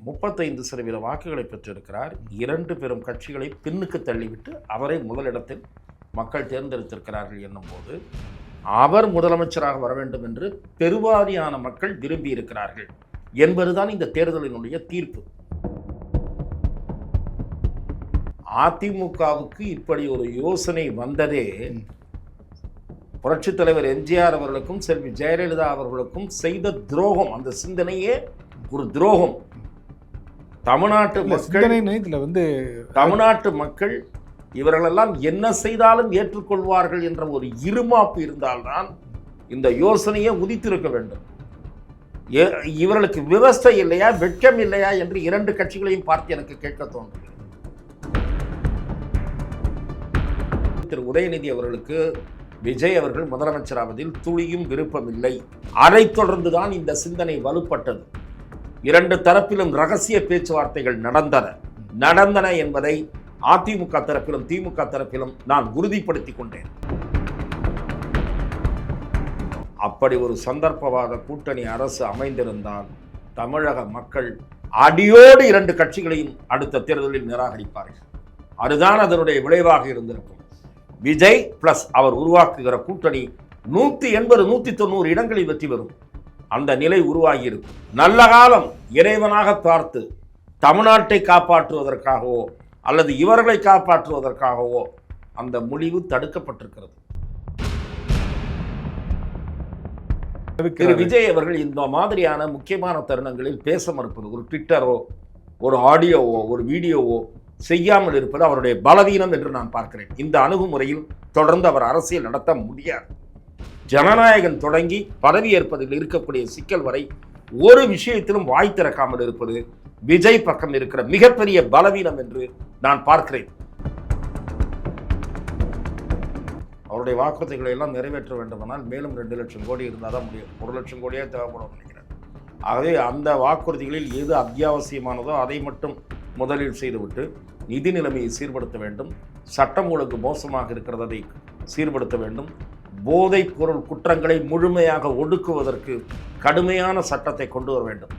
35% வாக்குகளை பெற்றிருக்கிறார். 2 பெரும் கட்சிகளை பின்னுக்கு தள்ளிவிட்டு அவரை முதலிடத்தில் மக்கள் தேர்ந்தெடுத்திருக்கிறார்கள் என்னும்போது அவர் முதலமைச்சராக வர வேண்டும் என்று பெருவாரியான மக்கள் விரும்பி இருக்கிறார்கள் என்பதுதான் இந்த தேர்தலினுடைய தீர்ப்பு. அதிமுகவுக்கு இப்படி ஒரு யோசனை வந்ததே புரட்சித் தலைவர் எம்ஜிஆர் அவர்களுக்கும் செல்வி ஜெயலலிதா அவர்களுக்கும் செய்த துரோகம். அந்த சிந்தனையே ஒரு துரோகம். தமிழ்நாட்டு மக்கள் இவர்களெல்லாம் என்ன செய்தாலும் ஏற்றுக்கொள்வார்கள் என்ற ஒரு இருமாப்பு இருந்தால்தான் இந்த யோசனையை உதித்திருக்க வேண்டும். இவர்களுக்கு விவஸ்தை இல்லையா, வெட்கம் இல்லையா என்று 2 கட்சிகளையும் பார்த்து எனக்கு கேட்க தோன்றுகிறது. திரு உதயநிதி அவர்களுக்கு விஜய் அவர்கள் முதலமைச்சராவதில் துளியும் விருப்பமில்லை. அதைத் தொடர்ந்துதான் இந்த சிந்தனை வலுப்பட்டது. 2 தரப்பிலும் ரகசிய பேச்சுவார்த்தைகள் நடந்தன என்பதை அதிமுக தரப்பிலும் திமுக தரப்பிலும் நான் உறுதிப்படுத்திக் கொண்டேன். அப்படி ஒரு சந்தர்ப்பவாத கூட்டணி அரசு அமைந்திருந்தால் தமிழக மக்கள் அடியோடு 2 கட்சிகளையும் அடுத்த தேர்தலில் நிராகரிப்பார்கள். அதுதான் அதனுடைய விளைவாக இருந்திருக்கும். விஜய் பிளஸ் அவர் உருவாக்குகிற கூட்டணி 180 190 இடங்களில் வெற்றி பெறும். அந்த நிலை உருவாகி இருக்கும். நல்ல காலம் இறைவனாக பார்த்து தமிழ்நாட்டை காப்பாற்றுவதற்காகவோ அல்லது இவர்களை காப்பாற்றுவதற்காகவோ அந்த முடிவு தடுக்கப்பட்டிருக்கிறது. திரு விஜய் அவர்கள் இந்த மாதிரியான முக்கியமான தருணங்களில் பேச மறுப்பது, ஒரு ட்விட்டரோ ஒரு ஆடியோவோ ஒரு வீடியோவோ செய்யாமல் இருப்பது அவருடைய பலவீனம் என்று நான் பார்க்கிறேன். இந்த அணுகுமுறையில் தொடர்ந்து அவர் அரசியல் நடத்த முடியாது. ஜனநாயகன் தொடங்கி பதவியேற்பதில் இருக்கக்கூடிய சிக்கல் வரை ஒரு விஷயத்திலும் வாய் திறக்காமல் இருப்பது விஜய் பக்கம் இருக்கிற மிகப்பெரிய பலவீனம் என்று நான் பார்க்கிறேன். அவருடைய வாக்குறுதிகளை எல்லாம் நிறைவேற்ற வேண்டுமானால் மேலும் 2 லட்சம் கோடி இருந்தால் தான் முடியும். 1 லட்சம் கோடியே தேவைப்படும் நினைக்கிறேன். ஆகவே அந்த வாக்குறுதிகளில் எது அத்தியாவசியமானதோ அதை மட்டும் முதலில் செய்துவிட்டு நிதி நிலைமையை சீர்படுத்த வேண்டும். சட்டம் ஒழுங்கு மோசமாக இருக்கிறதை சீர்படுத்த வேண்டும். போதைப் பொருள் குற்றங்களை முழுமையாக ஒடுக்குவதற்கு கடுமையான சட்டத்தை கொண்டு வர வேண்டும்.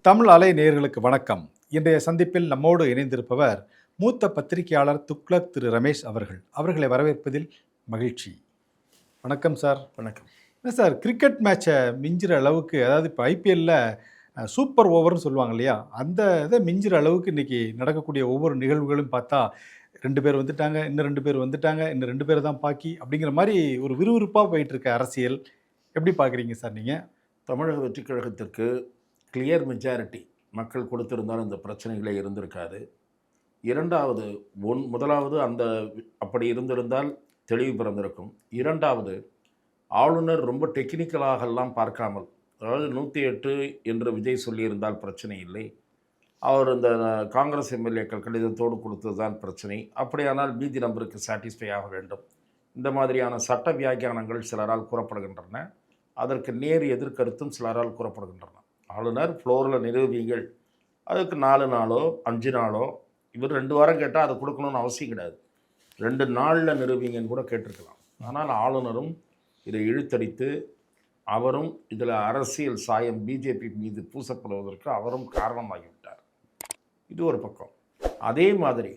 தமிழ் அலை நேயர்களுக்கு வணக்கம். இன்றைய சந்திப்பில் நம்மோடு இணைந்திருப்பவர் மூத்த பத்திரிகையாளர் துக்ளக் திரு ரமேஷ் அவர்களை வரவேற்பதில் மகிழ்ச்சி. வணக்கம் சார். வணக்கம். என்ன சார், கிரிக்கெட் மேட்சை மிஞ்சிற அளவுக்கு, அதாவது இப்போ ஐபிஎல்லில் சூப்பர் ஓவர்னு சொல்லுவாங்க இல்லையா, அந்த இதை மிஞ்சிற அளவுக்கு இன்றைக்கி நடக்கக்கூடிய ஒவ்வொரு நிகழ்வுகளும் பார்த்தா 2 பேர் வந்துட்டாங்க, இன்னும் 2 பேர் வந்துட்டாங்க, இன்னும் 2 பேர் தான் பாக்கி அப்படிங்கிற மாதிரி ஒரு விறுவிறுப்பாக போயிட்டுருக்க அரசியல் எப்படி பார்க்குறீங்க சார் நீங்கள்? தமிழக வெற்றி கழகத்திற்கு கிளியர் மெஜாரிட்டி மக்கள் கொடுத்திருந்தாலும் இந்த பிரச்சனைகளே இருந்திருக்காது. முதலாவது அப்படி இருந்திருந்தால் தெளிவு பிறந்திருக்கும். 2வது, ஆளுநர் ரொம்ப டெக்னிக்கலாகலாம் பார்க்காமல், அதாவது 108 என்று விஜய் சொல்லியிருந்தால் பிரச்சனை இல்லை, அவர் இந்த காங்கிரஸ் எம்எல்ஏக்கள் கடிதத்தோடு கொடுத்தது தான் பிரச்சனை, அப்படியானால் மீதி நம்பருக்கு சாட்டிஸ்ஃபை ஆக வேண்டும். இந்த மாதிரியான சட்ட வியாக்கியானங்கள் சிலரால் கூறப்படுகின்றன. அதற்கு நேர் எதிர்கருத்தும் சிலரால் கூறப்படுகின்றன. ஆளுநர் ஃப்ளோரில் நிரூபிங்கள், அதுக்கு 4 நாளோ 5 நாளோ, இவர் 2 வாரம் கேட்டால் அதை கொடுக்கணும்னு அவசியம் கிடையாது, 2 நாளில் நிரூபிங்கன்னு கூட கேட்டிருக்கலாம். ஆனால் ஆளுநரும் இதை இழுத்தடித்து அவரும் இதில் அரசியல் சாயம் பிஜேபி மீது பூசப்படுவதற்கு அவரும் காரணமாகிவிட்டார். இது ஒரு பக்கம். அதே மாதிரி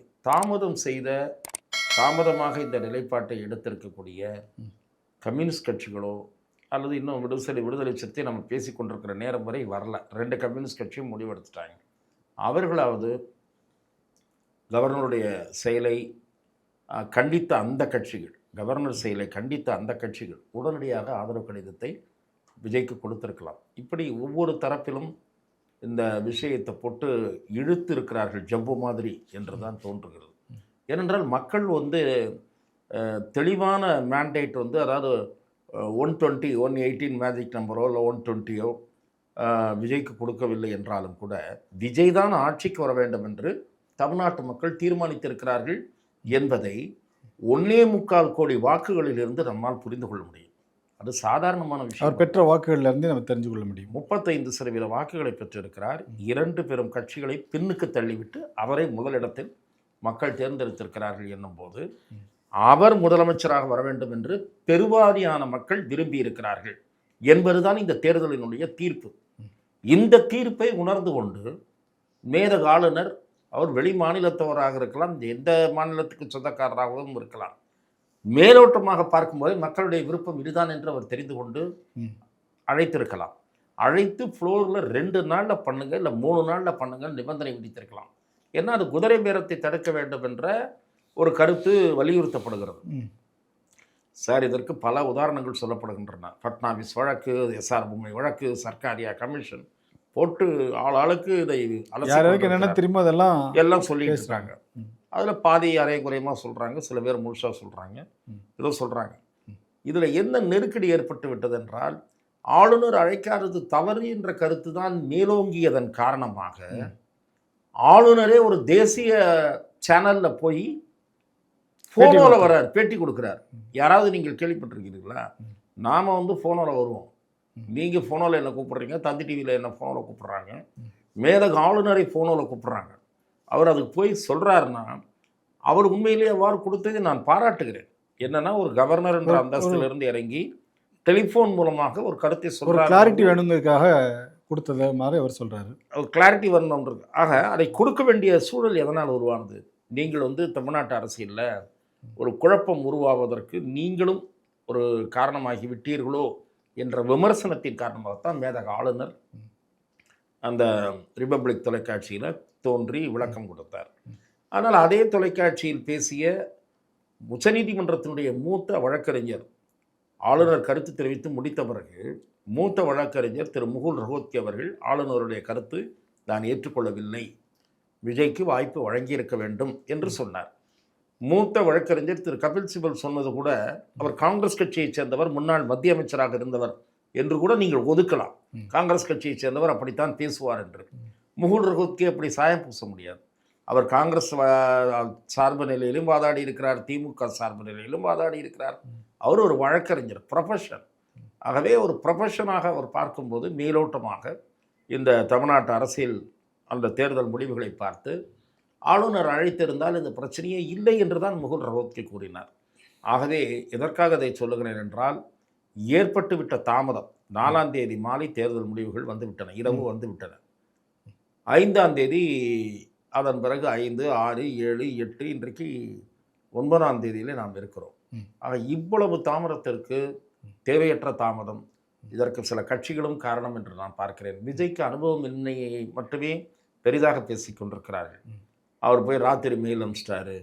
தாமதமாக இந்த நிலைப்பாட்டை எடுத்திருக்கக்கூடிய கம்யூனிஸ்ட் கட்சிகளோ அல்லது இன்னும் விடுதலை சிறுத்தை நம்ம பேசி கொண்டிருக்கிற நேரம் வரை வரல. 2 கம்யூனிஸ்ட் கட்சியும் முடிவெடுத்துட்டாங்க. அவர்களாவது கவர்னருடைய செயலை கண்டித்த அந்த கட்சிகள், கவர்னர் செயலை கண்டித்த அந்த கட்சிகள் உடனடியாக ஆதரவு கடிதத்தை விஜய்க்கு கொடுத்திருக்கலாம். இப்படி ஒவ்வொரு தரப்பிலும் இந்த விஷயத்தை போட்டு இழுத்து இருக்கிறார்கள் ஜம்பு மாதிரி என்று தான் தோன்றுகிறது. ஏனென்றால் மக்கள் தெளிவான மேண்டேட் அதாவது 120 118 மேஜிக் நம்பரோ இல்லை 120யோ விஜய்க்கு கொடுக்கவில்லை என்றாலும் கூட விஜய் தான் ஆட்சிக்கு வர வேண்டும் என்று தமிழ்நாட்டு மக்கள் தீர்மானித்திருக்கிறார்கள் என்பதை 1.25 கோடி வாக்குகளிலிருந்து நம்மால் புரிந்து கொள்ள முடியும். அது சாதாரணமான விஷயம். அவர் பெற்ற வாக்குகள்ல இருந்து நம்ம தெரிஞ்சு கொள்ள முடியும். 35% வாக்குகளை பெற்றிருக்கிறார். 2 பெரும் கட்சிகளை பின்னுக்கு தள்ளிவிட்டு அவரை முதலிடத்தில் மக்கள் தேர்ந்தெடுத்திருக்கிறார்கள் என்னும்போது அவர் முதலமைச்சராக வர வேண்டும் என்று பெருவாரியான மக்கள் விரும்பி இருக்கிறார்கள் என்பதுதான் இந்த தேர்தலினுடைய தீர்ப்பு. இந்த தீர்ப்பை உணர்ந்து கொண்டு மேதக ஆளுநர், அவர் வெளி மாநிலத்தவராக இருக்கலாம், எந்த மாநிலத்துக்கு சொந்தக்காரராகவும் இருக்கலாம், மேலோட்டமாக பார்க்கும்போது மக்களுடைய விருப்பம் இதுதான் என்று அவர் தெரிந்து கொண்டு அழைத்திருக்கலாம். அழைத்து ஃப்ளோரில் 2 நாளில் பண்ணுங்க, இல்லை 3 நாளில் பண்ணுங்க நிபந்தனை விதித்திருக்கலாம். ஏன்னா அது குதிரை பேரத்தை தடுக்க வேண்டும் என்ற ஒரு கருத்து வலியுறுத்தப்படுகிறது. சார், இதற்கு பல உதாரணங்கள் சொல்லப்படுகின்றன. பட்னாவிஸ் வழக்கு, எஸ்ஆர் பொம்மை வழக்கு, சர்க்காரியா கமிஷன் போட்டு ஆளுக்கு இதை என்னென்ன திரும்ப அதெல்லாம் எல்லாம் சொல்லிட்டு இருக்காங்க. அதில் பாதி அரை குறையமாக சொல்கிறாங்க, சில பேர் முழுசாக சொல்கிறாங்க, ஏதோ சொல்கிறாங்க. இதில் என்ன நெருக்கடி ஏற்பட்டு விட்டது என்றால், ஆளுநர் அழைக்காதது தவறு என்ற கருத்து தான் மேலோங்கியதன் காரணமாக ஆளுநரே ஒரு தேசிய சேனலில் போய் ஃபோனோவில் வர்றார், பேட்டி கொடுக்குறார். யாராவது நீங்கள் கேள்விப்பட்டிருக்கிறீங்களா? நாம் ஃபோனோவில் வருவோம், நீங்கள் ஃபோனோவில் என்ன கூப்பிட்றீங்க, தந்தி டிவியில் என்ன ஃபோனோவில் கூப்பிட்றாங்க, மேதக ஆளுநரை ஃபோனோவில் கூப்பிட்றாங்க. அவர் அதுக்கு போய் சொல்கிறாருன்னா அவர் உண்மையிலேயே அவ்வாறு கொடுத்ததை நான் பாராட்டுகிறேன். என்னன்னா, ஒரு கவர்னர் என்ற அந்தஸ்திலிருந்து இறங்கி டெலிஃபோன் மூலமாக ஒரு கருத்தை சொல்கிறார். கிளாரிட்டி வேணுங்கிறதுக்காக கொடுத்தது மாதிரி அவர் சொல்கிறாரு. ஒரு கிளாரிட்டி வரணுன்றது. ஆக அதை கொடுக்க வேண்டிய சூழல் எதனால் உருவானது? நீங்கள் தமிழ்நாட்டு அரசியலில் ஒரு குழப்பம் உருவாவதற்கு நீங்களும் ஒரு காரணமாகி விட்டீர்களோ என்ற விமர்சனத்தின் காரணமாகத்தான் மேதக ஆளுநர் அந்த ரிபப்ளிக் தொலைக்காட்சியில் தோன்றி விளக்கம் கொடுத்தார். ஆனால் அதே தொலைக்காட்சியில் பேசிய உச்சநீதிமன்றத்தினுடைய மூத்த வழக்கறிஞர் ஆளுநர் கருத்து தெரிவித்து முடித்த பிறகு மூத்த வழக்கறிஞர் திரு முகுல் ரோஹத்கி அவர்கள் ஆளுநருடைய கருத்து நான் ஏற்றுக்கொள்ளவில்லை, விஜய்க்கு வாய்ப்பு வழங்கியிருக்க வேண்டும் என்று சொன்னார். மூத்த வழக்கறிஞர் திரு கபில் சிபல் சொன்னது கூட, அவர் காங்கிரஸ் கட்சியைச் சேர்ந்தவர், முன்னாள் மத்திய அமைச்சராக இருந்தவர் என்று கூட நீங்கள் ஒதுக்கலாம். காங்கிரஸ் கட்சியைச் சேர்ந்தவர் அப்படித்தான் பேசுவார் என்று. முகுல் ரோஹத்கி அப்படி சாயம் பூச முடியாது. அவர் காங்கிரஸ் சார்பு நிலையிலும் வாதாடி இருக்கிறார், திமுக சார்பு நிலையிலும் வாதாடி இருக்கிறார். அவர் ஒரு வழக்கறிஞர், ப்ரொஃபஷன். ஆகவே ஒரு ப்ரொஃபஷனாக அவர் பார்க்கும்போது மேலோட்டமாக இந்த தமிழ்நாட்டு அரசியல் அந்த தேர்தல் முடிவுகளை பார்த்து ஆளுநர் அழைத்திருந்தால் இந்த பிரச்சனையே இல்லை என்று தான் முகுல் ரோஹத்கி கூறினார். ஆகவே எதற்காக அதை சொல்லுகிறேன் என்றால், ஏற்பட்டுவிட்ட தாமதம். 4ஆம் தேதி மாலை தேர்தல் முடிவுகள் வந்துவிட்டன, இரவு வந்துவிட்டன. 5ஆம் தேதி, அதன் பிறகு 5, 6, 7, 8, இன்றைக்கு 9ஆம் தேதியிலே நாம் இருக்கிறோம். ஆக இவ்வளவு தாமதத்திற்கு தேவையற்ற தாமதம், இதற்கு சில கட்சிகளும் காரணம் என்று நான் பார்க்கிறேன். விஜய்க்கு அனுபவம் இன்மையை மட்டுமே பெரிதாக பேசிக்கொண்டிருக்கிறார்கள். அவர் போய் ராத்திரி மெயில் அனுப்பிச்சிட்டாரு,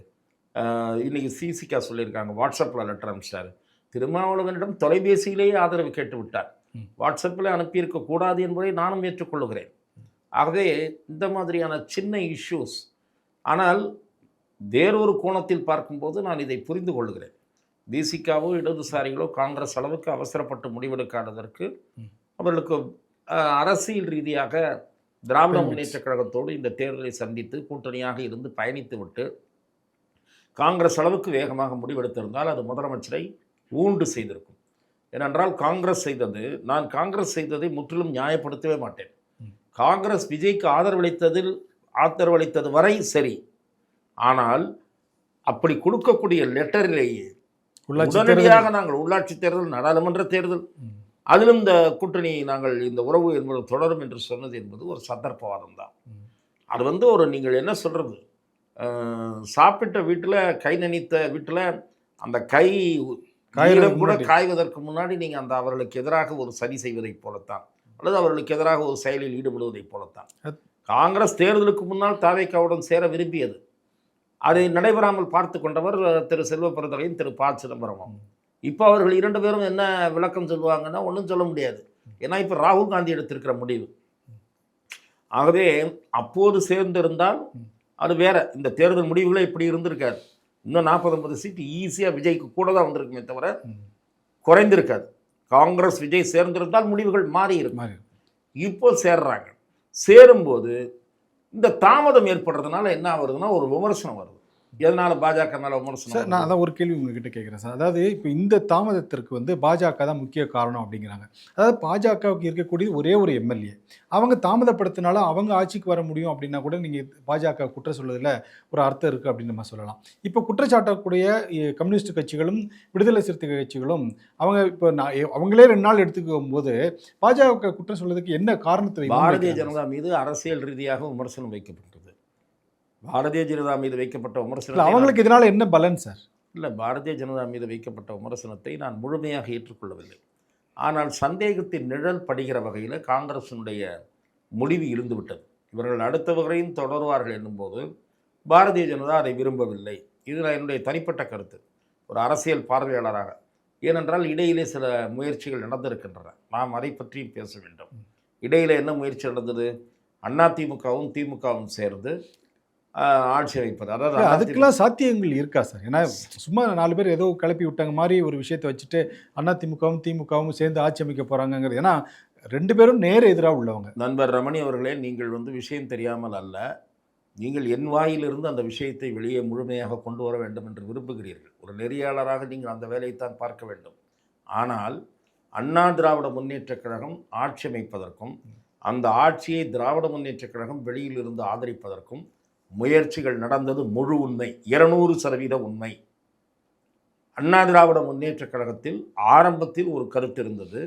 இன்றைக்கி சிசிகா சொல்லியிருக்காங்க, வாட்ஸ்அப்பில் லெட்டர் அனுப்பிச்சிட்டாரு. திருமாவளவனிடம் தொலைபேசியிலேயே ஆதரவு கேட்டு விட்டார். வாட்ஸ்அப்பில் அனுப்பியிருக்கக்கூடாது என்பதை நானும் ஏற்றுக்கொள்ளுகிறேன். ஆகவே இந்த மாதிரியான சின்ன இஷ்யூஸ். ஆனால் வேறொரு கோணத்தில் பார்க்கும்போது நான் இதை புரிந்து கொள்ளுகிறேன். விசிகாவோ இடதுசாரிகளோ காங்கிரஸ் அளவுக்கு அவசரப்பட்டு முடிவெடுக்காததற்கு அவர்களுக்கு அரசியல் ரீதியாக திராவிட முன்னேற்ற கழகத்தோடு இந்த தேர்தலை சந்தித்து கூட்டணியாக இருந்து பயணித்து விட்டு காங்கிரஸ் அளவுக்கு வேகமாக முடிவெடுத்திருந்தால் அது முதலமைச்சரை ஊண்டு செய்திருக்கும். ஏனென்றால் காங்கிரஸ் செய்தது, நான் காங்கிரஸ் செய்ததை முற்றிலும் நியாயப்படுத்தவே மாட்டேன். காங்கிரஸ் விஜய்க்கு ஆதரவளித்தது வரை சரி. ஆனால் அப்படி கொடுக்கக்கூடிய லெட்டரிலேயே உடனடியாக நாங்கள் உள்ளாட்சி தேர்தல், நாடாளுமன்ற தேர்தல், அதிலும் இந்த கூட்டணி நாங்கள் இந்த உறவு என்பது தொடரும் என்று சொன்னது என்பது ஒரு சந்தர்ப்பவாதம் தான். அது ஒரு நீங்கள் என்ன சொல்கிறது, சாப்பிட்ட வீட்டில் கை நனைத்த வீட்டில் அந்த கை கூட காய்வதற்கு முன்னாடி நீங்கள் அந்த அவர்களுக்கு எதிராக ஒரு சதி செய்வதைப் போலத்தான், அல்லது அவர்களுக்கு எதிராக ஒரு செயலில் ஈடுபடுவதைப் போலத்தான். காங்கிரஸ் தேர்தலுக்கு முன்னால் தாவேக்காவுடன் சேர விரும்பியது. அதை நடைபெறாமல் பார்த்து கொண்டவர் திரு செல்வ பெருந்தகையும் திரு ப. சிதம்பரமும். இப்போ அவர்கள் 2 பேரும் என்ன விளக்கம் சொல்லுவாங்கன்னா ஒன்றும் சொல்ல முடியாது. ஏன்னா இப்போ ராகுல் காந்தி எடுத்திருக்கிற முடிவு. ஆகவே அப்போது சேர்ந்திருந்தால் அது வேற. இந்த தேர்தல் முடிவுகளே இப்படி இருந்திருக்காது. இன்னும் 40-50 சீட்டு ஈஸியாக விஜய்க்கு கூட தான் வந்திருக்குமே தவிர குறைந்திருக்காது. காங்கிரஸ் விஜய் சேர்ந்திருந்தால் முடிவுகள் மாறி இருக்கும். இப்போ சேர்றாங்க. சேரும்போது இந்த தாமதம் ஏற்படுறதுனால என்ன ஆகுதுன்னா ஒரு விமர்சனம் வருது. எதனால பாஜக மேல விமர்சனம் சார், நான் அதான் ஒரு கேள்வி உங்ககிட்ட கேட்குறேன் சார். அதாவது இப்போ இந்த தாமதத்திற்கு வந்து பாஜக தான் முக்கிய காரணம் அப்படிங்கிறாங்க. அதாவது பாஜகவுக்கு இருக்கக்கூடிய ஒரே ஒரு எம்எல்ஏ. அவங்க தாமதப்படுத்தினால அவங்க ஆட்சிக்கு வர முடியும் அப்படின்னா கூட நீங்க பாஜக குற்றம் சொல்வதில ஒரு அர்த்தம் இருக்கு அப்படின்னு நம்ம சொல்லலாம். இப்போ குற்றச்சாட்டக்கூடிய கம்யூனிஸ்ட் கட்சிகளும், விடுதலை சிறுத்தைகள் கட்சிகளும் அவங்க இப்போ அவங்களே 2 நாள் எடுத்துக்கும்போது பாஜக குற்றம் சொல்வதற்கு என்ன காரணத்தை பாரதிய ஜனதா மீது அரசியல் ரீதியாக விமர்சனம் வைக்கப்பட்டது. பாரதிய ஜனதா மீது வைக்கப்பட்ட இல்ல விமர்சனத்தை அவங்களுக்கு இதனால என்ன பலன் சார்? இல்லை, பாரதிய ஜனதா மீது வைக்கப்பட்ட விமர்சனத்தை நான் முழுமையாக ஏற்றுக்கொள்ளவில்லை. ஆனால் சந்தேகத்தின் நிழல் படுகிற வகையில் காங்கிரசினுடைய முடிவு இருந்துவிட்டது. இவர்கள் அடுத்தவர்களையும் தொடருவார்கள் என்னும்போது பாரதிய ஜனதா அதை விரும்பவில்லை. இது என்னுடைய தனிப்பட்ட கருத்து, ஒரு அரசியல் பார்வையாளராக. ஏனென்றால் இடையிலே சில முயற்சிகள் நடந்திருக்கின்றன, நாம் அதை பற்றியும் பேச வேண்டும். இடையிலே என்ன முயற்சி நடந்தது? அதிமுகவும் திமுகவும் சேர்ந்து ஆட்சி அமைப்பது. அதாவது அதுக்கெல்லாம் சாத்தியங்கள் இருக்கா சார்? ஏன்னா சும்மா 4 பேர் ஏதோ கிளப்பி விட்டாங்க மாதிரி ஒரு விஷயத்தை வச்சுட்டு அதிமுகவும் திமுகவும் சேர்ந்து ஆட்சி அமைக்க போறாங்கிறது. ஏன்னா 2 பேரும் நேர எதிராக உள்ளவங்க. நண்பர் ரமணி அவர்களே, நீங்கள் விஷயம் தெரியாமல் அல்ல, நீங்கள் என் வாயிலிருந்து அந்த விஷயத்தை வெளியே முழுமையாக கொண்டு வர வேண்டும் என்று விரும்புகிறீர்கள். ஒரு நெறியாளராக நீங்கள் அந்த வேலையைத்தான் பார்க்க வேண்டும். ஆனால் அண்ணா திராவிட முன்னேற்றக் கழகம் ஆட்சி அமைப்பதற்கும் அந்த ஆட்சியை திராவிட முன்னேற்றக் கழகம் வெளியிலிருந்து ஆதரிப்பதற்கும் முயற்சிகள் நடந்தது முழு உண்மை, 200% உண்மை. அண்ணா திராவிட முன்னேற்றக் கழகத்தில் ஆரம்பத்தில் ஒரு கருத்து இருந்தது,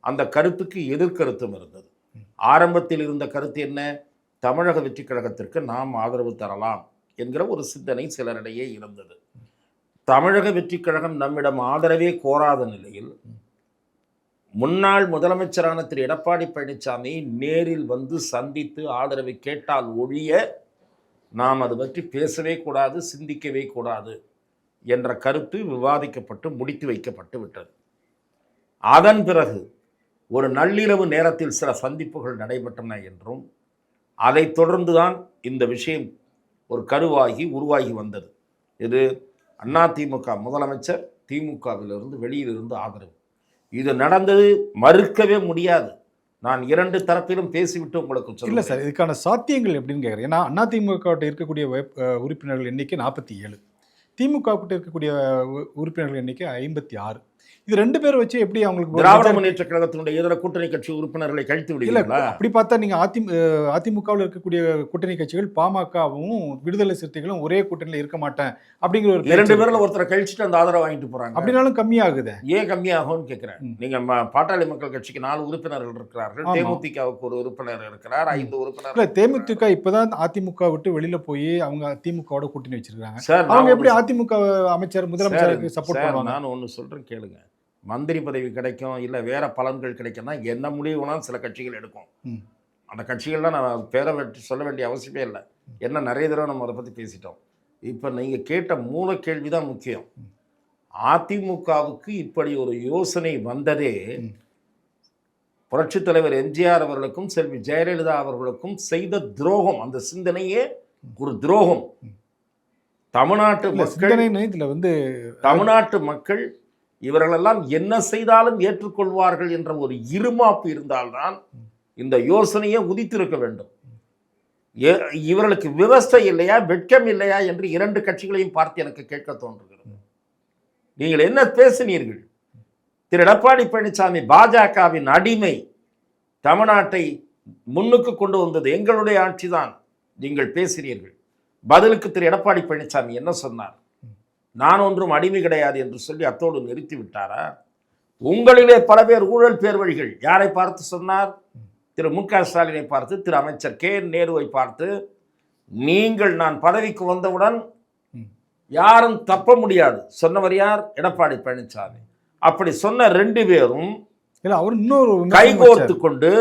அந்த கருத்துக்கு எதிர்கருத்தும் இருந்தது. ஆரம்பத்தில் இருந்த கருத்து என்ன? தமிழக வெற்றி கழகத்திற்கு நாம் ஆதரவு தரலாம் என்கிற ஒரு சிந்தனை சிலரிடையே இருந்தது. தமிழக வெற்றி கழகம் நம்மிடம் ஆதரவே கோராத நிலையில் முன்னாள் முதலமைச்சரான திரு எடப்பாடி பழனிசாமி நேரில் வந்து சந்தித்து ஆதரவை கேட்டால் ஒழிய நாம் அது பற்றி பேசவே கூடாது, சிந்திக்கவே கூடாது என்ற கருத்து விவாதிக்கப்பட்டு முடித்து வைக்கப்பட்டு விட்டது. அதன் பிறகு ஒரு நள்ளிரவு நேரத்தில் சில சந்திப்புகள் நடைபெற்றன என்றும் அதைத் தொடர்ந்துதான் இந்த விஷயம் ஒரு கருவாகி உருவாகி வந்தது. இது அதிமுக முதலமைச்சர் திமுகவிலிருந்து வெளியிலிருந்து ஆதரவு. இது நடந்தது, மறுக்கவே முடியாது. நான் 2 தரப்பிலும் பேசிவிட்டு உங்களுக்கு சொல்ல. இல்லை சார், இதுக்கான சாத்தியங்கள் எப்படின்னு கேட்குறேன். ஏன்னா அதிமுக இருக்கக்கூடிய உறுப்பினர்கள் எண்ணிக்கை 47, திமுக கிட்ட இருக்கக்கூடிய உறுப்பினர்கள் எண்ணிக்கை 56. இது 2 பேர் வச்சு எப்படி அவங்களுக்கு திராவிட முன்னேற்ற கழகத்தினுடைய இதர கூட்டணி கட்சி உறுப்பினர்களை கழித்து விடுவீங்களா? அப்படி பார்த்தா நீங்க அதிமுகவில் இருக்கக்கூடிய கூட்டணி கட்சிகள் பாமகவும் விடுதலை சிறுத்தைகளும் ஒரே கூட்டணியில் இருக்க மாட்டேன் அப்படிங்கிற ஒரு 2 பேர்ல ஒருத்தரை கழிச்சுட்டு அந்த ஆதரவு வாங்கிட்டு போறாங்க. அப்படின்னாலும் கம்மியாகுது. ஏன் கம்மியாகும்னு கேட்கிறேன். நீங்க பாட்டாளி மக்கள் கட்சிக்கு 4 உறுப்பினர்கள் இருக்கிறார்கள், தேமுதிகவுக்கு ஒரு உறுப்பினர் இருக்கிறார், 5 உறுப்பினர். இல்ல, தேமுதிக இப்பதான் அதிமுக விட்டு வெளியில போய் அவங்க திமுகவோட கூட்டணி வச்சிருக்காங்க. அவங்க எப்படி அதிமுக அமைச்சர் முதலமைச்சருக்கு சப்போர்ட் பண்ணுவாங்க? நான் ஒன்று சொல்றேன் கேளுங்க. மந்திரி பதவி கிடைக்கும், இல்லை வேற பலன்கள் கிடைக்கும்னா என்ன முடிவுனாலும் சில கட்சிகள் எடுக்கும். அந்த கட்சிகள்லாம் நான் பேரை சொல்ல வேண்டிய அவசியமே இல்லை. என்ன நிறைய தடவை நம்ம அதை பற்றி பேசிட்டோம். இப்போ நீங்கள் கேட்ட மூல கேள்வி தான் முக்கியம். அதிமுகவுக்கு இப்படி ஒரு யோசனை வந்ததே புரட்சித் தலைவர் எம்ஜிஆர் அவர்களுக்கும் செல்வி ஜெயலலிதா அவர்களுக்கும் செய்த துரோகம். அந்த சிந்தனையே ஒரு துரோகம். தமிழ்நாட்டு மக்கள் இவர்களெல்லாம் என்ன செய்தாலும் ஏற்றுக்கொள்வார்கள் என்ற ஒரு இருமாப்பு இருந்தால்தான் இந்த யோசனையை உதித்திருக்க வேண்டும். இவர்களுக்கு விவஸ்தை இல்லையா, வெட்கம் இல்லையா என்று 2 கட்சிகளையும் பார்த்து எனக்கு கேட்க தோன்றுகிறது. நீங்கள் என்ன பேசினீர்கள்? திரு எடப்பாடி பழனிசாமி பாஜகவின் அடிமை, தமிழ்நாட்டை முன்னுக்கு கொண்டு வந்தது எங்களுடைய ஆட்சிதான் நீங்கள் பேசினீர்கள். பதிலுக்கு திரு எடப்பாடி பழனிசாமி என்ன சொன்னார்? நான் ஒன்றும் அடிமை கிடையாது என்று சொல்லி அத்தோடு நிறுத்தி விட்டாரா? உங்களிலே பல பேர் ஊழல் பேர் வழிகள். யாரை பார்த்து சொன்னார்? திரு மு.க. ஸ்டாலினை பார்த்து, திரு அமைச்சர் கே.என். நேருவை பார்த்து. நீங்கள் நான் பதவிக்கு வந்தவுடன் யாரும் தப்ப முடியாது சொன்னவர் யார்? எடப்பாடி பழனிசாமி. அப்படி சொன்ன 2 பேரும் கைகோர்த்து கொண்டு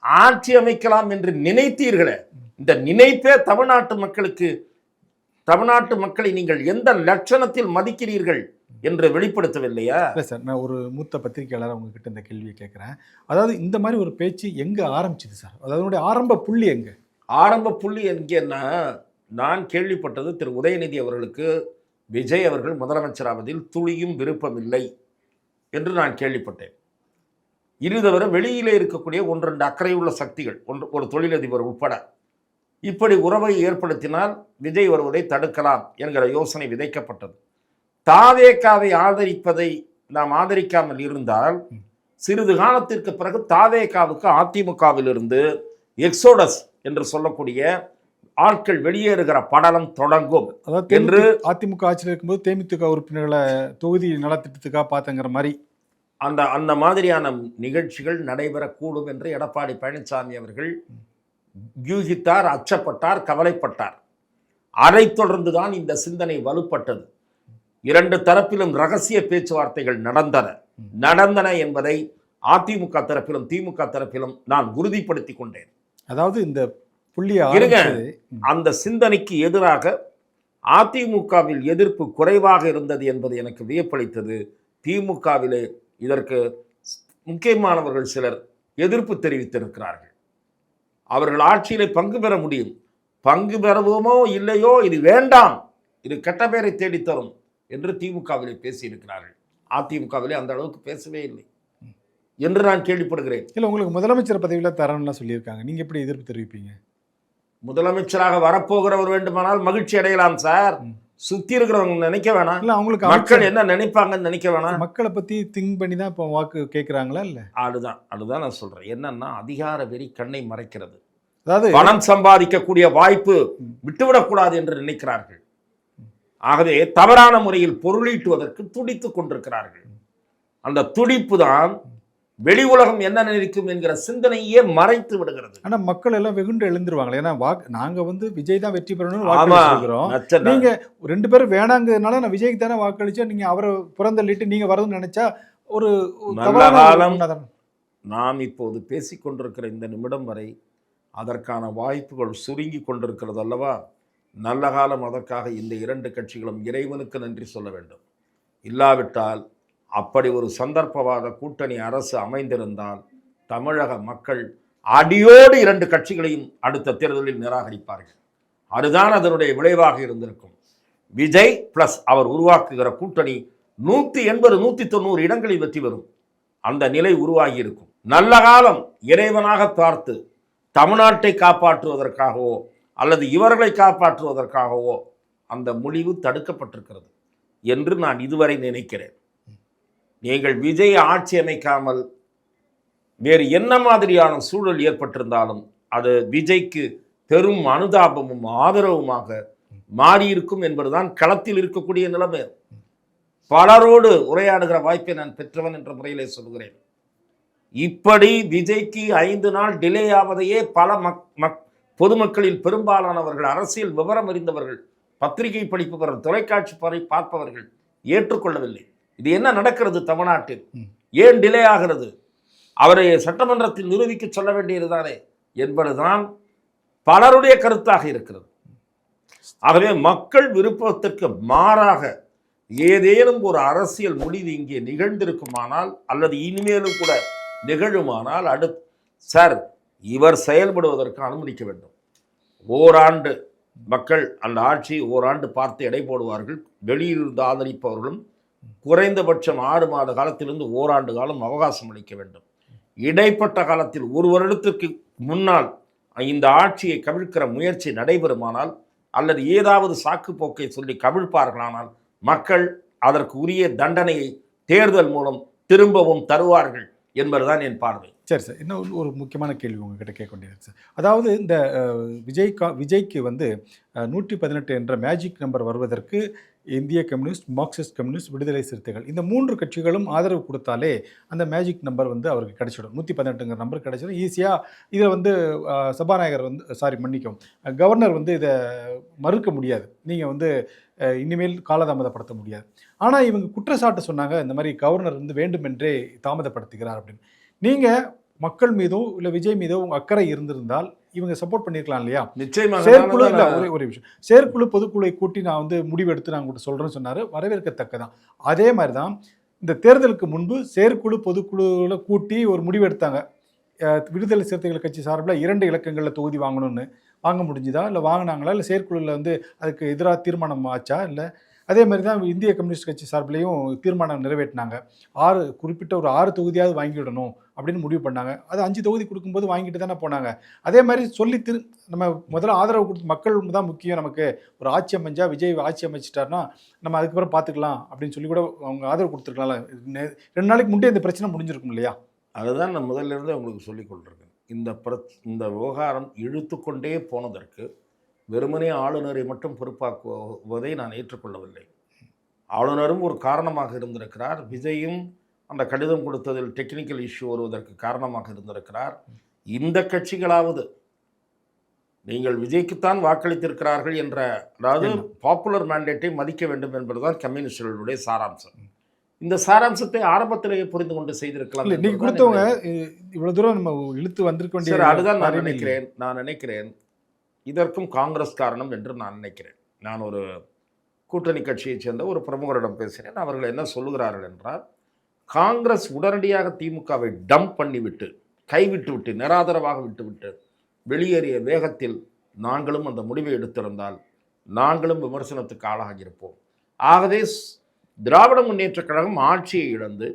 ஆட்சி அமைக்கலாம் என்று நினைத்தீர்களே. இந்த நினைப்பே தமிழ்நாட்டு மக்களை நீங்கள் எந்த லட்சணத்தில் மதிக்கிறீர்கள் என்று வெளிப்படுத்தவில்லையா? இல்லை சார், நான் ஒரு மூத்த பத்திரிகையாளர் உங்ககிட்ட இந்த கேள்வியை கேட்குறேன். அதாவது இந்த மாதிரி ஒரு பேச்சு எங்கே ஆரம்பிச்சுது சார்? அதனுடைய ஆரம்ப புள்ளி எங்கே? ஆரம்ப புள்ளி எங்கேன்னா, நான் கேள்விப்பட்டது திரு உதயநிதி அவர்களுக்கு விஜய் அவர்கள் முதலமைச்சராவதில் துளியும் விருப்பமில்லை என்று நான் கேள்விப்பட்டேன். இது தவிர வெளியிலே இருக்கக்கூடிய 1-2 அக்கறையுள்ள சக்திகள், ஒரு தொழிலதிபர் உட்பட இப்படி உறவை ஏற்படுத்தினால் விஜய் வருவதை தடுக்கலாம் என்கிற யோசனை விதைக்கப்பட்டது. தாவேகாவை ஆதரிப்பதை நாம் ஆதரிக்காமல் இருந்தால் சிறிது காலத்திற்கு பிறகு தாவேகாவுக்கு அதிமுகவிலிருந்து எக்ஸோடஸ் என்று சொல்லக்கூடிய ஆட்கள் வெளியேறுகிற படலம் தொடங்கும் என்று அதிமுக ஆட்சியில் இருக்கும்போது தேமுதிக உறுப்பினர்களை தொகுதி நலத்திட்டத்துக்காக பார்த்தங்கிற மாதிரி அந்த மாதிரியான நிகழ்ச்சிகள் நடைபெறக்கூடும் என்று எடப்பாடி பழனிசாமி அவர்கள் யூகித்தார், அச்சப்பட்டார், கவலைப்பட்டார். அதைத் தொடர்ந்துதான் இந்த சிந்தனை வலுப்பட்டது. இரண்டு தரப்பிலும் ரகசிய பேச்சுவார்த்தைகள் நடந்தன என்பதை அதிமுக தரப்பிலும் திமுக தரப்பிலும் நான் உறுதிப்படுத்திக் கொண்டேன். அதாவது இந்த புள்ளிய அந்த சிந்தனைக்கு எதிராக அதிமுகவில் எதிர்ப்பு குறைவாக இருந்தது என்பது எனக்கு வியப்பளித்தது. திமுகவிலே இதற்கு முக்கியமானவர்கள் சிலர் எதிர்ப்பு தெரிவித்திருக்கிறார்கள். அவர்கள் ஆட்சியிலே பங்கு பெற முடியும், பங்கு பெறுவோமோ இல்லையோ, இது வேண்டாம், இது கெட்ட பெயரை தேடித்தரும் என்று திமுகவிலே பேசியிருக்கிறார்கள். அதிமுகவிலே அந்த அளவுக்கு பேசவே இல்லை என்று நான் கேள்விப்படுகிறேன். இல்லை, உங்களுக்கு முதலமைச்சர் பதவியில் தரணும்லாம் சொல்லியிருக்காங்க, நீங்கள் எப்படி எதிர்ப்பு தெரிவிப்பீங்க? முதலமைச்சராக வரப்போகிறவர் வேண்டுமானால் மகிழ்ச்சி அடையலாம் சார். சுத்தி இருக்கிறவங்க நினைக்க வேணாம், இல்லை அவங்களுக்கு மக்கள் என்ன நினைப்பாங்கன்னு நினைக்க வேணாம். மக்களை பற்றி திங்க் பண்ணி தான் இப்போ வாக்கு கேட்குறாங்களா? இல்லை, அதுதான் நான் சொல்கிறேன். என்னன்னா அதிகார வெறி கண்ணை மறைக்கிறது. அதாவது பணம் சம்பாதிக்கக்கூடிய வாய்ப்பு விட்டுவிடக்கூடாது என்று நினைக்கிறார்கள். ஆகவே தவறான முறையில் பொருளீட்டுவதற்கு துடித்துக் கொண்டிருக்கிறார்கள். அந்த துடிப்பு தான் வெளி உலகம் என்ன நினைக்கும் என்கிற சிந்தனையே மறைத்து விடுகிறது. ஆனா மக்கள் எல்லாம் வெகுண்டு எழுந்துருவாங்களே. ஏன்னா நாங்க விஜய் தான் வெற்றி பெறணும்னு வாக்களிச்சிருக்கிறோம். நீங்க ரெண்டு பேரும் வேணாங்கிறதுனால நான் விஜய்க்கு தானே வாக்களிச்சா, நீங்க அவரை புறந்தள்ளிட்டு நீங்க வரணும்னு நினைச்சா ஒரு காலம். நாம் இப்போது பேசிக்கொண்டிருக்கிற இந்த நிமிடம் வரை அதற்கான வாய்ப்புகள் சுருங்கி கொண்டிருக்கிறது அல்லவா? நல்ல காலம். அதற்காக இந்த இரண்டு கட்சிகளும் இறைவனுக்கு நன்றி சொல்ல வேண்டும். இல்லாவிட்டால் அப்படி ஒரு சந்தர்ப்பவாத கூட்டணி அரசு அமைந்திருந்தால் தமிழக மக்கள் அடியோடு இரண்டு கட்சிகளையும் அடுத்த தேர்தலில் நிராகரிப்பார்கள். அதுதான் அதனுடைய விளைவாக இருந்திருக்கும். விஜய் பிளஸ் அவர் உருவாக்குகிற கூட்டணி 180 190 இடங்களில் வெற்றி பெறும். அந்த நிலை உருவாகி இருக்கும். நல்ல காலம் இறைவனாக பார்த்து தமிழ்நாட்டை காப்பாற்றுவதற்காகவோ அல்லது இவர்களை காப்பாற்றுவதற்காகவோ அந்த முடிவு தடுக்கப்பட்டிருக்கிறது என்று நான் இதுவரை நினைக்கிறேன். நீங்கள் விஜய் ஆட்சி அமைக்காமல் வேறு என்ன மாதிரியான சூழல் ஏற்பட்டிருந்தாலும் அது விஜய்க்கு பெரும் அனுதாபமும் ஆதரவுமாக மாறியிருக்கும் என்பதுதான் களத்தில் இருக்கக்கூடிய நிலைமை. பலரோடு உரையாடுகிற வாய்ப்பை நான் பெற்றவன் என்ற முறையிலே சொல்கிறேன். இப்படி விஜய்க்கு 5 நாள் டிலே ஆவதையே பல பொதுமக்களில் பெரும்பாலானவர்கள், அரசியல் விவரம் அறிந்தவர்கள், பத்திரிகை படிப்பவர்கள், தொலைக்காட்சி பார்ப்பவர்கள் ஏற்றுக்கொள்ளவில்லை. இது என்ன நடக்கிறது தமிழ்நாட்டில்? ஏன் டிலே ஆகிறது? அவரை சட்டமன்றத்தில் நிரூபிக்க சொல்ல வேண்டியதுதானே என்பதுதான் பலருடைய கருத்தாக இருக்கிறது. ஆகவே மக்கள் விருப்பத்திற்கு மாறாக ஏதேனும் ஒரு அரசியல் முடிவு இங்கே நிகழ்ந்திருக்குமானால் அல்லது இனிமேலும் கூட நிகழுமானால் சார் இவர் செயல்படுவதற்கு அனுமதிக்க வேண்டும். ஓராண்டு மக்கள் அந்த ஆட்சி ஓராண்டு பார்த்து எடை போடுவார்கள். வெளியிலிருந்து ஆதரிப்பவர்களும் குறைந்தபட்சம் 6 மாத காலத்திலிருந்து ஓராண்டு காலம் அவகாசம் அளிக்க வேண்டும். இடைப்பட்ட காலத்தில் 1 வருடத்திற்கு முன்னால் இந்த ஆட்சியை கவிழ்க்கிற முயற்சி நடைபெறுமானால் அல்லது ஏதாவது சாக்கு போக்கை சொல்லி கவிழ்ப்பார்களானால் மக்கள் அதற்கு உரிய தண்டனையை தேர்தல் மூலம் திரும்பவும் தருவார்கள் என்பதுதான் என் பார்வை. சரி சார், இன்னும் ஒரு முக்கியமான கேள்வி உங்ககிட்ட கேட்க வேண்டியது சார். அதாவது இந்த விஜய்க்கு 118 என்ற மேஜிக் நம்பர் வருவதற்கு இந்திய கம்யூனிஸ்ட், மார்க்சிஸ்ட் கம்யூனிஸ்ட், விடுதலை சிறுத்தைகள் இந்த 3 கட்சிகளும் ஆதரவு கொடுத்தாலே அந்த மேஜிக் நம்பர் அவருக்கு கிடைச்சிடும். 118ங்கிற நம்பர் கிடைச்சிடும் ஈஸியாக. இதை சபாநாயகர் கவர்னர் இதை மறுக்க முடியாது. நீங்கள் இனிமேல் காலதாமதப்படுத்த முடியாது. ஆனால் இவங்க குற்றச்சாட்டு சொன்னாங்க, இந்த மாதிரி கவர்னர் வேண்டுமென்றே தாமதப்படுத்துகிறார் அப்படின்னு. நீங்கள் மக்கள் மீதோ இல்லை விஜய் மீதோ உங்கள் அக்கறை இருந்திருந்தால் இவங்க சப்போர்ட் பண்ணியிருக்கலாம் இல்லையா? நிச்சயமாக. செயற்குழு இல்லை, ஒரே விஷயம், செயற்குழு பொதுக்குழுவை கூட்டி நான் முடிவெடுத்து நான் உங்கள்கிட்ட சொல்கிறேன்னு சொன்னார். வரவேற்கத்தக்கதான். அதே மாதிரி தான் இந்த தேர்தலுக்கு முன்பு செயற்குழு பொதுக்குழுவில் கூட்டி ஒரு முடிவு எடுத்தாங்க. விடுதலை சிறுத்தைகள் கட்சி சார்பில் 2 இலக்கங்களில் தொகுதி வாங்கணும்னு. வாங்க முடிஞ்சுதா? இல்லை வாங்கினாங்களா? இல்லை செயற்குழுவில் அதுக்கு எதிராக தீர்மானம் ஆச்சா? இல்லை அதே மாதிரி தான் இந்திய கம்யூனிஸ்ட் கட்சி சார்பிலையும் தீர்மானம் நிறைவேற்றினாங்க. குறிப்பிட்ட ஒரு 6 தொகுதியாவது வாங்கிவிடணும் அப்படின்னு முடிவு பண்ணாங்க. அது 5 தொகுதி கொடுக்கும்போது வாங்கிட்டு தானே போனாங்க. அதே மாதிரி சொல்லி நம்ம முதல்ல ஆதரவு கொடுத்து மக்கள் தான் முக்கியம் நமக்கு. ஒரு ஆட்சி அமைஞ்சா விஜய் ஆட்சி அமைச்சிட்டாருன்னா நம்ம அதுக்கப்புறம் பார்த்துக்கலாம் அப்படின்னு சொல்லி கூட அவங்க ஆதரவு கொடுத்துருக்கலாம்ல. 2 நாளைக்கு முன்னே இந்த பிரச்சனை முடிஞ்சிருக்கும் இல்லையா? அதுதான் நான் முதல்ல இருந்தே உங்களுக்கு சொல்லிக் கொண்டிருக்கேன். இந்த விவகாரம் இழுத்துக்கொண்டே போனதற்கு வெறுமனே ஆளுநரை மட்டும் பொறுப்பாக்குவதை நான் ஏற்றுக்கொள்ளவில்லை. ஆளுநரும் ஒரு காரணமாக இருந்திருக்கிறார். விஜயும் அந்த கடிதம் கொடுத்ததில் டெக்னிக்கல் இஷ்யூ வருவதற்கு காரணமாக இருந்திருக்கிறார். இந்த கட்சிகளாவது நீங்கள் விஜய்க்குத்தான் வாக்களித்திருக்கிறார்கள் என்ற, அதாவது பாப்புலர் மேண்டேட்டை மதிக்க வேண்டும் என்பதுதான் கம்யூனிஸ்டுகளுடைய சாராம்சம். இந்த சாராம்சத்தை ஆரம்பத்திலேயே புரிந்து கொண்டு செய்திருக்கலாம். நீங்க கொடுத்தவங்க இவ்வளவு தூரம் நம்ம இழுத்து வந்திருக்க வேண்டிய, அதுதான் நான் நினைக்கிறேன் இதற்கும் காங்கிரஸ் காரணம் என்று நான் நினைக்கிறேன். நான் ஒரு கூட்டணி கட்சியைச் சேர்ந்த ஒரு பிரமுகரிடம் பேசினேன். அவர்கள் என்ன சொல்லுகிறார்கள் என்றால், காங்கிரஸ் உடனடியாக திமுகவை டம்ப் பண்ணிவிட்டு, கைவிட்டு விட்டு, நிராதரவாக விட்டுவிட்டு வெளியேறிய வேகத்தில் நாங்களும் அந்த முடிவை எடுத்திருந்தால் நாங்களும் விமர்சனத்துக்கு ஆளாகியிருப்போம். ஆகவே திராவிட முன்னேற்றக் கழகம் ஆட்சியை இழந்து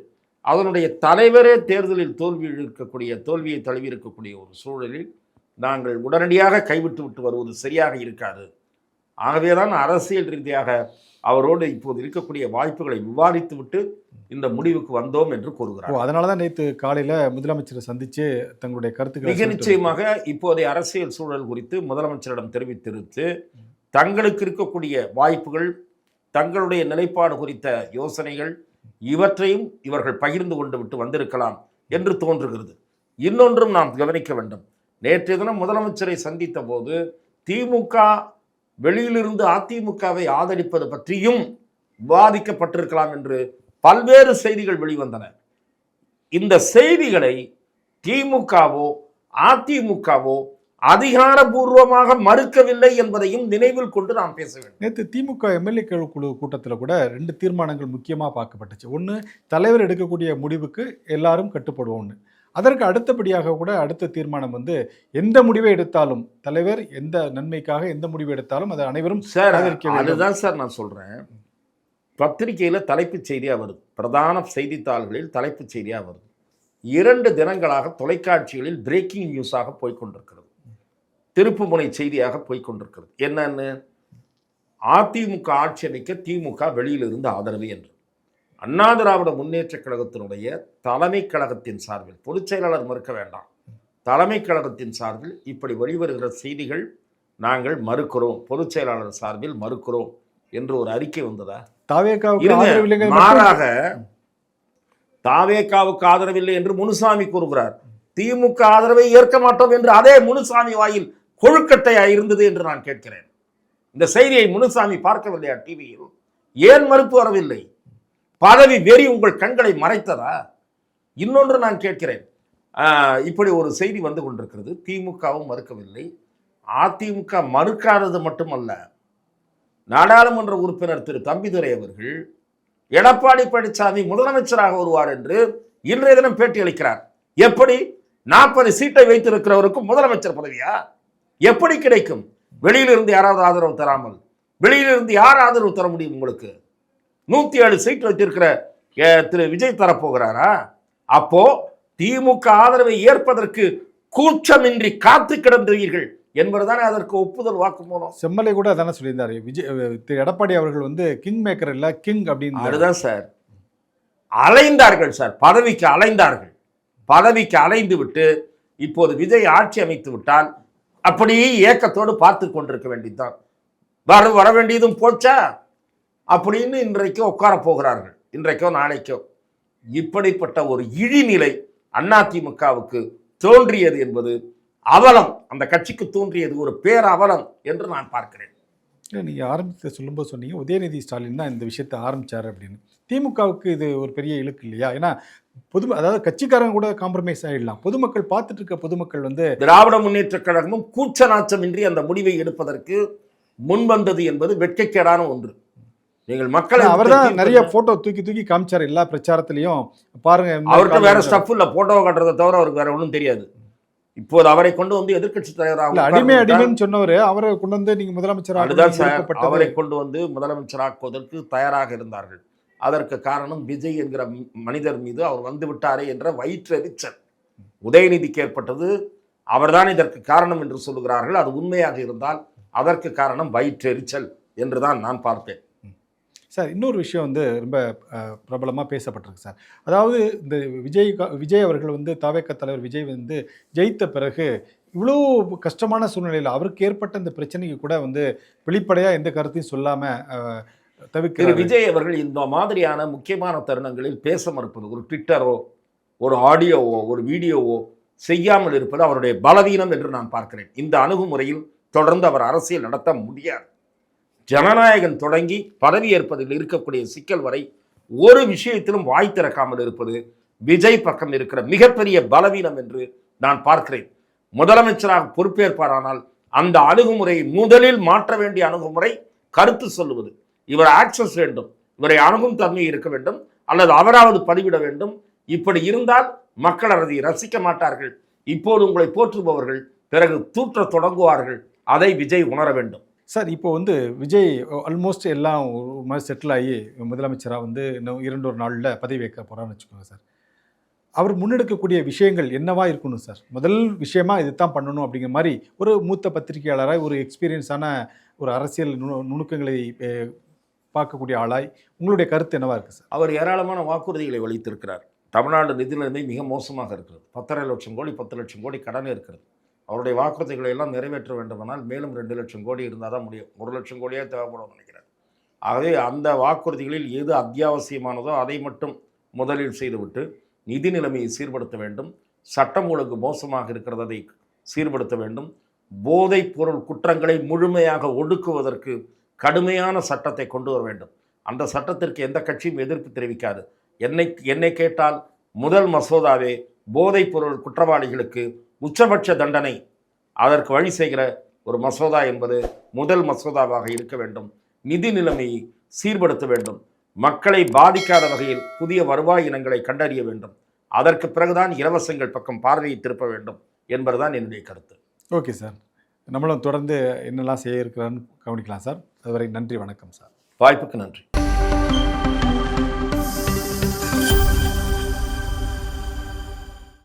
அதனுடைய தலைவரே தேர்தலில் தோல்வியை தழுவியிருக்கக்கூடிய ஒரு சூழலில் நாங்கள் உடனடியாக கைவிட்டு விட்டு வருவது சரியாக இருக்காது. ஆகவேதான் அரசியல் ரீதியாக அவரோடு இப்போது இருக்கக்கூடிய வாய்ப்புகளை விவாதித்து விட்டு இந்த முடிவுக்கு வந்தோம் என்று கூறுகிறார். அதனால தான் நேற்று காலையில் முதலமைச்சரை சந்தித்து தங்களுடைய கருத்துக்களை மிக நிச்சயமாக இப்போதைய அரசியல் சூழல் குறித்து முதலமைச்சரிடம் தெரிவித்திருத்து தங்களுக்கு இருக்கக்கூடிய வாய்ப்புகள், தங்களுடைய நிலைப்பாடு குறித்த யோசனைகள் இவற்றையும் இவர்கள் பகிர்ந்து கொண்டு விட்டு வந்திருக்கலாம் என்று தோன்றுகிறது. இன்னொன்றும் நாம் கவனிக்க வேண்டும். நேற்றைய தினம் முதலமைச்சரை சந்தித்த போது திமுக வெளியிலிருந்து அதிமுகவை ஆதரிப்பது பற்றியும் விவாதிக்கப்பட்டிருக்கலாம் என்று பல்வேறு செய்திகள் வெளிவந்தன. இந்த செய்திகளை திமுகவோ அதிமுகவோ அதிகாரபூர்வமாக மறுக்கவில்லை என்பதையும் நினைவில் கொண்டு நாம் பேச வேண்டும். நேற்று திமுக எம்எல்ஏ குழு கூட்டத்தில் கூட 2 தீர்மானங்கள் முக்கியமாக பார்க்கப்பட்டுச்சு. ஒன்று, தலைவர் எடுக்கக்கூடிய முடிவுக்கு எல்லாரும் கட்டுப்படுவோம். ஒன்று, அதற்கு அடுத்தபடியாக கூட அடுத்த தீர்மானம் வந்து எந்த முடிவை எடுத்தாலும், தலைவர் எந்த நன்மைக்காக எந்த முடிவு எடுத்தாலும் அதை அனைவரும் ஆதரிக்க வேண்டும். அதுதான் சார் நான் சொல்கிறேன். பத்திரிகையில் தலைப்புச் செய்தியாக வருது, பிரதான செய்தித்தாள்களில் தலைப்புச் செய்தியாக வருது. 2 தினங்களாக தொலைக்காட்சிகளில் பிரேக்கிங் நியூஸாக போய்கொண்டிருக்கிறது, திருப்புமுனை செய்தியாக போய்கொண்டிருக்கிறது. என்னன்னு, அதிமுக ஆட்சி அமைக்க திமுக வெளியிலிருந்து ஆதரவு என்று. அண்ணா திராவிட முன்னேற்றக் கழகத்தினுடைய தலைமை கழகத்தின் சார்பில், பொதுச் செயலாளர் மறுக்க வேண்டாம், தலைமை கழகத்தின் சார்பில் இப்படி வெளிவருகிற செய்திகள் நாங்கள் மறுக்கிறோம், பொதுச் செயலாளர் சார்பில் மறுக்கிறோம் என்று ஒரு அறிக்கை வந்ததா? மாறாக தாவேகாவுக்கு ஆதரவில்லை என்று முனுசாமி கூறுகிறார். திமுக ஆதரவை ஏற்க மாட்டோம் என்று அதே முனுசாமி வாயில் கொழுக்கட்டையா இருந்தது என்று நான் கேட்கிறேன். இந்த செய்தியை முனுசாமி பார்க்கவில்லையா டிவியில்? ஏன் மறுப்பு வரவில்லை? பதவி வெறி உங்கள் கண்களை மறைத்ததா? இன்னொன்று நான் கேட்கிறேன், இப்படி ஒரு செய்தி வந்து கொண்டிருக்கிறது, திமுகவும் மறுக்கவில்லை, அதிமுக மறுக்காதது மட்டுமல்ல, நாடாளுமன்ற உறுப்பினர் திரு தம்பிதுரை அவர்கள் எடப்பாடி பழனிசாமி முதலமைச்சராக வருவார் என்று இன்றைய தினம் பேட்டி அளிக்கிறார். எப்படி 40 சீட்டை வைத்திருக்கிறவருக்கும் முதலமைச்சர் பதவியா எப்படி கிடைக்கும்? வெளியிலிருந்து யாராவது ஆதரவு தராமல் வெளியிலிருந்து யார் ஆதரவு தர முடியும்? உங்களுக்கு 107 சீட் வைத்திருக்கிற திரு விஜய் தரப்போகிறாரா? அப்போ திமுக ஆதரவை ஏற்பதற்கு கூச்சமின்றி காத்து கிடந்தீர்கள் என்பதுதானே அதற்கு ஒப்புதல் வாக்குமூலம். செம்மலை கூட அதானே சொல்லியிருந்தாரு. திரு எடப்பாடி அவர்கள் வந்து கிங் மேக்கர் இல்ல, கிங் அப்படின்னு. அதுதான் சார், அலைந்தார்கள் சார், பதவிக்கு அலைந்தார்கள். பதவிக்கு அலைந்து விட்டு இப்போது விஜய் ஆட்சி அமைத்து விட்டால் அப்படியே ஏக்கத்தோடு பார்த்து கொண்டிருக்க வேண்டியதுதான். வர வேண்டியதும் போச்சா அப்படின்னு இன்றைக்கோ உட்கார போகிறார்கள், இன்றைக்கோ நாளைக்கோ. இப்படிப்பட்ட ஒரு இழிநிலை அதிமுகவுக்கு தோன்றியது என்பது அவலம், அந்த கட்சிக்கு தோன்றியது ஒரு பேரவலம் என்று நான் பார்க்கிறேன். நீங்கள் ஆரம்பித்து சொல்லும்போது சொன்னீங்க உதயநிதி ஸ்டாலின் தான் இந்த விஷயத்தை ஆரம்பித்தார் அப்படின்னு. திமுகவுக்கு இது ஒரு பெரிய இழுக்கு இல்லையா? ஏன்னா அதாவது கட்சிக்காரங்க கூட காம்ப்ரமைஸ் ஆகிடலாம். பொதுமக்கள் பார்த்துட்டு இருக்க பொதுமக்கள் வந்து திராவிட முன்னேற்றக் கழகமும் கூச்ச நாச்சமின்றி அந்த முடிவை எடுப்பதற்கு முன்வந்தது என்பது வெட்கக்கேடான ஒன்று. நீங்கள் மக்களை, அவர் தான் நிறைய போட்டோ தூக்கி காமிச்சார் எல்லா பிரச்சாரத்திலையும். பாருங்க, அவர்கிட்ட வேற ஸ்டஃப் இல்லை, போட்டோ காட்டுறதை தவிர அவருக்கு வேற ஒன்றும் தெரியாது. இப்போது அவரை கொண்டு வந்து எதிர்க்கட்சி தலைவராக அடிமைன்னு சொன்னவர், அவரை கொண்டு வந்து நீங்க முதலமைச்சர் அவரை கொண்டு வந்து முதலமைச்சராக்குவதற்கு தயாராக இருந்தார்கள். அதற்கு காரணம் விஜய் என்கிற மனிதர் மீது அவர் வந்து விட்டாரே என்ற வயிற்றெரிச்சல். உதயநிதிக்கு ஏற்பட்டது, அவர்தான் இதற்கு காரணம் என்று சொல்லுகிறார்கள். அது உண்மையாக இருந்தால் அதற்கு காரணம் வயிற்றெரிச்சல் என்று தான் நான் பார்ப்பேன். சார், இன்னொரு விஷயம் வந்து ரொம்ப பிரபலமாக பேசப்பட்டிருக்கு சார். அதாவது இந்த விஜய் அவர்கள் வந்து தவேக தலைவர் விஜய் வந்து ஜெயித்த பிறகு இவ்வளோ கஷ்டமான சூழ்நிலையில் அவருக்கு ஏற்பட்ட இந்த பிரச்சனைக்கு கூட வந்து வெளிப்படையாக எந்த கருத்தையும் சொல்லாமல் தவிர்க்கிறார். விஜய் அவர்கள் இந்த மாதிரியான முக்கியமான தருணங்களில் பேச மறுப்பது, ஒரு ட்விட்டரோ ஒரு ஆடியோவோ ஒரு வீடியோவோ செய்யாமல் இருப்பது அவருடைய பலவீனம் என்று நான் பார்க்கிறேன். இந்த அணுகுமுறையில் தொடர்ந்து அவர் அரசியல் நடத்த முடியாது. ஜனநாயகன் தொடங்கி பதவியேற்பதில் இருக்கக்கூடிய சிக்கல் வரை ஒரு விஷயத்திலும் வாய் திறக்காமல் இருப்பது விஜய் பக்கம் இருக்கிற மிகப்பெரிய பலவீனம் என்று நான் பார்க்கிறேன். முதலமைச்சராக பொறுப்பேற்பாரானால் அந்த அணுகுமுறையை முதலில் மாற்ற வேண்டிய அணுகுமுறை கருத்து சொல்லுவது. இவர் ஆக்சஸ் வேண்டும், இவரை அணுகும் தன்மை இருக்க வேண்டும், அல்லது அவராவது பதிவிட வேண்டும். இப்படி இருந்தால் மக்கள் அதை ரசிக்க மாட்டார்கள். இப்போது உங்களை போற்றுபவர்கள் பிறகு தூற்ற தொடங்குவார்கள். அதை விஜய் உணர வேண்டும். சார், இப்போ வந்து விஜய் ஆல்மோஸ்ட் எல்லாம் ஒரு மாதிரி செட்டில் ஆகி முதலமைச்சராக வந்து இன்னும் 2 நாளில் பதவி வைக்க போகிறான்னு வச்சுக்கோங்க சார். அவர் முன்னெடுக்கக்கூடிய விஷயங்கள் என்னவா இருக்கணும் சார்? முதல் விஷயமா இது தான் பண்ணணும் அப்படிங்கிற மாதிரி ஒரு மூத்த பத்திரிகையாளராய், ஒரு எக்ஸ்பீரியன்ஸான ஒரு அரசியல் நுணுக்கங்களை பார்க்கக்கூடிய ஆளாய் உங்களுடைய கருத்து என்னவா இருக்குது சார்? அவர் ஏராளமான வாக்குறுதிகளை வலித்திருக்கிறார். தமிழ்நாடு நிதி நிலைமை மிக மோசமாக இருக்கிறது. 10.5 லட்சம் கோடி 10 லட்சம் கோடி கடன் இருக்கிறது. அவருடைய வாக்குறுதிகளை எல்லாம் நிறைவேற்ற வேண்டுமானால் மேலும் 2 லட்சம் கோடி இருந்தால் தான் முடியும். 1 லட்சம் கோடியாக தேவைப்படும் நினைக்கிறேன். ஆகவே அந்த வாக்குறுதிகளில் எது அத்தியாவசியமானதோ அதை மட்டும் முதலில் செய்துவிட்டு நிதி நிலைமையை சீர்படுத்த வேண்டும். சட்டம் ஒழுங்கு மோசமாக இருக்கிறது, அதை சீர்படுத்த வேண்டும். போதைப் பொருள் குற்றங்களை முழுமையாக ஒடுக்குவதற்கு கடுமையான சட்டத்தை கொண்டு வர வேண்டும். அந்த சட்டத்திற்கு எந்த கட்சியும் எதிர்ப்பு தெரிவிக்காது. என்னை கேட்டால் முதல் மசோதாவே போதைப் பொருள் குற்றவாளிகளுக்கு உச்சபட்ச தண்டனை அதற்கு வழி செய்கிற ஒரு மசோதா என்பது முதல் மசோதாவாக இருக்க வேண்டும். நிதி நிலைமையை சீர்படுத்த வேண்டும். மக்களை பாதிக்காத வகையில் புதிய வருவாய் இனங்களை கண்டறிய வேண்டும். அதற்கு பிறகுதான் இலவசங்கள் பக்கம் பார்வையை திருப்ப வேண்டும் என்பதுதான் என்னுடைய கருத்து. ஓகே சார், நம்மளும் தொடர்ந்து என்னெல்லாம் செய்ய இருக்கிறான்னு கவனிக்கலாம் சார். அதுவரை நன்றி, வணக்கம் சார். வாய்ப்புக்கு நன்றி.